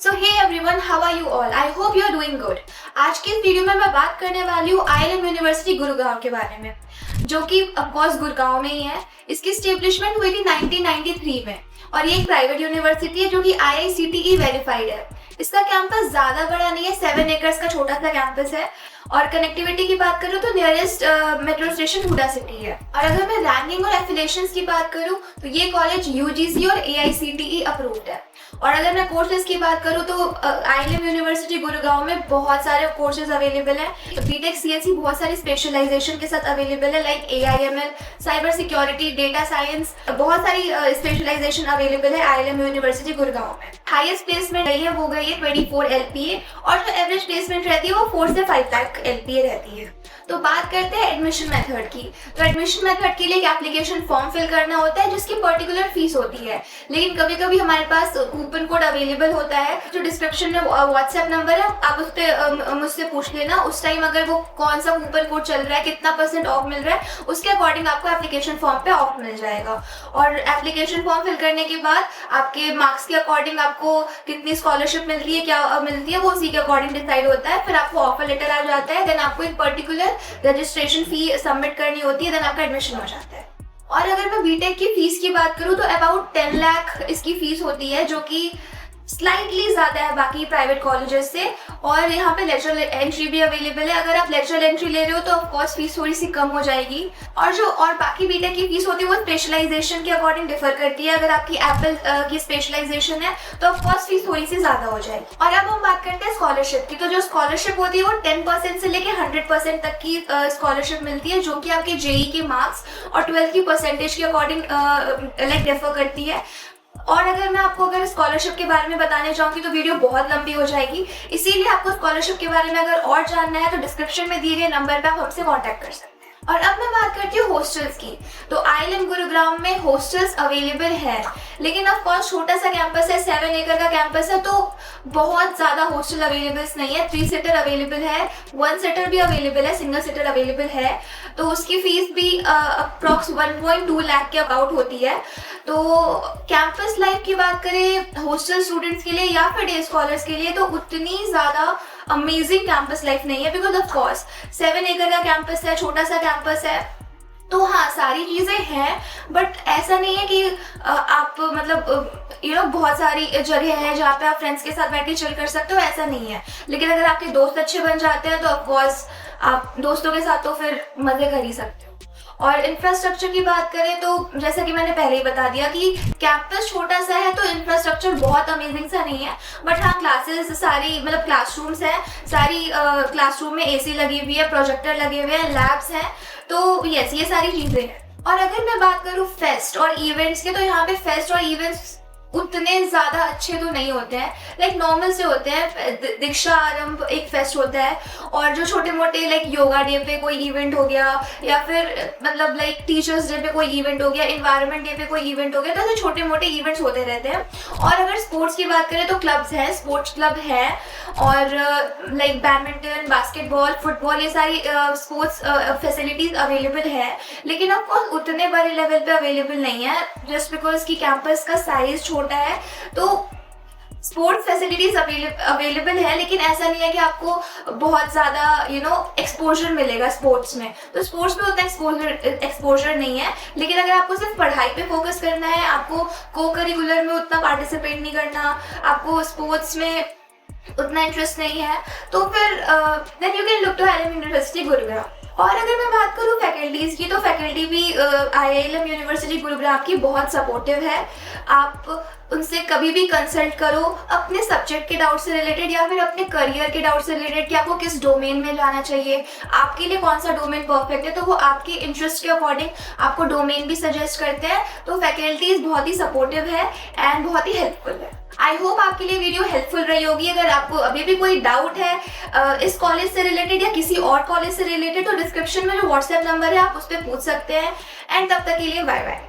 So hey everyone, how are you all? I hope you are doing good. आज की इस video में मैं बात करने वाली हूँ IIM यूनिवर्सिटी गुरुग्राम के बारे में, जो कि ऑफकोर्स गुड़गांव में ही है। इसकी स्टेब्लिशमेंट हुई थी 1993 में और ये एक प्राइवेट यूनिवर्सिटी है जो कि IICTE वेरीफाइड है। इसका कैंपस ज़्यादा बड़ा नहीं है, 7 एकर्स का छोटा सा कैंपस है। और कनेक्टिविटी की बात करूँ तो nearest metro station HUDA city है। और अगर मैं रैंकिंग और एफिलिएशंस की बात करूँ तो ये कॉलेज UGC और AICTE अप्रूव्ड है। और अगर मैं कोर्सेज की बात करूँ तो IIM यूनिवर्सिटी गुरुग्राम में बहुत सारे कोर्सेज अवेलेबल हैं। बीटेक CSE बहुत सारी स्पेशलाइजेशन के साथ अवेलेबल है, like AIML, cyber security, data science, बहुत सारी स्पेशलाइजेशन अवेलेबल है IIM यूनिवर्सिटी गुरुग्राम में। हाईएस्ट प्लेसमेंट रही है वो गई है 24 LPA और जो एवरेज प्लेसमेंट रहती है वो 4 से 5 लाख LPA रहती है। तो बात करते हैं एडमिशन मेथड की। तो एडमिशन मेथड के लिए एक एप्लीकेशन फॉर्म फिल करना होता है जिसकी पर्टिकुलर फीस होती है, लेकिन कभी कभी हमारे पास कूपन कोड अवेलेबल होता है। जो डिस्क्रिप्शन में व्हाट्सएप नंबर है, आप उस पर मुझसे पूछ लेना। उस टाइम अगर वो कौन सा कूपन कोड चल रहा है, कितना % ऑफ मिल रहा है, उसके अकॉर्डिंग आपको एप्लीकेशन फॉर्म पे ऑफ मिल जाएगा। और एप्लीकेशन फॉर्म फिल करने के बाद आपके मार्क्स के अकॉर्डिंग आपको कितनी स्कॉलरशिप मिल रही है, क्या मिलती है, वो उसी के अकॉर्डिंग डिसाइड होता है। फिर आपको ऑफर लेटर आ जाता है, देन आपको एक पर्टिकुलर रजिस्ट्रेशन फी सबमिट करनी होती है, देन आपका एडमिशन हो जाता है। और अगर मैं बीटेक की फीस की बात करूँ तो अबाउट 10 लाख इसकी फीस होती है, जो कि स्लाइटली ज़्यादा है बाकी प्राइवेट कॉलेजेस से। और यहाँ पे लेक्चरल एंट्री भी अवेलेबल है। अगर आप लेक्चरल एंट्री ले रहे हो तो ऑफकोर्स फीस थोड़ी सी कम हो जाएगी। और बाकी बीटेक की फीस होती है वो स्पेशलाइजेशन के अकॉर्डिंग डिफर करती है। अगर आपकी एप्पल की स्पेशलाइजेशन है तो ऑफकोर्स फीस थोड़ी सी ज़्यादा हो जाएगी। और अब हम बात करते हैं स्कॉलरशिप की। तो जो स्कॉलरशिप होती है वो 10% से लेकर 100% तक की स्कॉलरशिप मिलती है, जो कि आपके JEE के मार्क्स और 12th की परसेंटेज के अकॉर्डिंग लाइक डिफर करती है। और अगर स्कॉलरशिप के बारे में बताने जाऊंगी तो वीडियो बहुत लंबी हो जाएगी, इसीलिए आपको स्कॉलरशिप के बारे में अगर और जानना है तो डिस्क्रिप्शन में दिए गए नंबर पर आप हमसे कांटेक्ट कर सकते हैं। और अब मैं बात करती हूँ हॉस्टल्स की। तो IIM गुरुग्राम में हॉस्टल्स अवेलेबल है, लेकिन ऑफ कोर्स छोटा सा कैंपस है, 7 एकड़ का कैंपस है, तो बहुत ज़्यादा हॉस्टल अवेलेबल्स नहीं है। 3 सीटर अवेलेबल है, 1 सीटर भी अवेलेबल है, सिंगल सीटर अवेलेबल है। तो उसकी फीस भी अप्रॉक्स 1.2 लाख के अबाउट होती है। तो कैंपस लाइफ की बात करें हॉस्टल स्टूडेंट्स के लिए या फिर डे स्कॉलर्स के लिए तो उतनी ज़्यादा अमेजिंग कैंपस लाइफ नहीं है, बिकॉज ऑफ कोर्स 7 एकड़ का कैंपस है, छोटा सा कैंपस है। तो हाँ, सारी चीज़ें हैं, बट ऐसा नहीं है कि आप मतलब बहुत सारी जगह है जहाँ पे आप फ्रेंड्स के साथ बैठ के चिल कर सकते हो, ऐसा नहीं है। लेकिन अगर आपके दोस्त अच्छे बन जाते हैं तो ऑफकोर्स आप दोस्तों के साथ तो फिर मज़े कर ही सकते हो। और इंफ्रास्ट्रक्चर की बात करें तो जैसा कि मैंने पहले ही बता दिया कि कैंपस छोटा सा है, तो इंफ्रास्ट्रक्चर बहुत अमेजिंग सा नहीं है। बट हाँ, क्लासेस सारी मतलब क्लासरूम्स हैं, सारी क्लासरूम में AC लगी हुई है, प्रोजेक्टर लगे हुए हैं, लैब्स हैं। तो यस, ये सारी चीज़ें हैं। और अगर मैं बात करूँ फेस्ट और इवेंट्स के, तो यहाँ पे फेस्ट और इवेंट्स उतने ज़्यादा अच्छे तो नहीं होते हैं, लाइक नॉर्मल से होते हैं। दीक्षा आरंभ एक फेस्ट होता है, और जो छोटे मोटे लाइक योगा डे पे कोई इवेंट हो गया, या फिर मतलब लाइक टीचर्स डे पे कोई इवेंट हो गया, इन्वायरमेंट डे पे कोई इवेंट हो गया, तो ऐसे छोटे मोटे इवेंट्स होते रहते हैं। और अगर स्पोर्ट्स की बात करें तो क्लब्स हैं, स्पोर्ट्स क्लब है, और लाइक बैडमिंटन, बास्केटबॉल, फुटबॉल, ये सारी स्पोर्ट्स फैसिलिटीज़ अवेलेबल है। लेकिन आपको उतने बड़े लेवल पे अवेलेबल नहीं है, जस्ट बिकॉज की कैंपस का साइज छोटा है। तो स्पोर्ट्स फैसिलिटीज अवेलेबल है, लेकिन ऐसा नहीं है कि आपको बहुत ज़्यादा एक्सपोजर मिलेगा स्पोर्ट्स में। तो स्पोर्ट्स में उतना एक्सपोजर नहीं है। लेकिन अगर आपको सिर्फ पढ़ाई पे फोकस करना है, आपको को करिकुलर में उतना पार्टिसिपेट नहीं करना, आपको स्पोर्ट्स में उतना इंटरेस्ट नहीं है, तो फिर then you can look to IIM university Gurugram. और अगर मैं बात करूँ फैकल्टीज़ की, तो फैकल्टी भी IIM यूनिवर्सिटी गुरुग्राम की बहुत सपोर्टिव है। आप उनसे कभी भी कंसल्ट करो अपने सब्जेक्ट के डाउट से रिलेटेड या फिर अपने करियर के डाउट से रिलेटेड कि आपको किस डोमेन में जाना चाहिए, आपके लिए कौन सा डोमेन परफेक्ट है। तो वो आपके इंटरेस्ट के अकॉर्डिंग आपको डोमेन भी सजेस्ट करते हैं। तो फैकल्टीज बहुत ही सपोर्टिव है एंड बहुत ही हेल्पफुल है। आई होप आपके लिए वीडियो हेल्पफुल रही होगी। अगर आपको अभी भी कोई डाउट है इस कॉलेज से रिलेटेड या किसी और कॉलेज से रिलेटेड, तो डिस्क्रिप्शन में जो व्हाट्सएप नंबर है आप उस पर पूछ सकते हैं। एंड तब तक के लिए बाय बाय।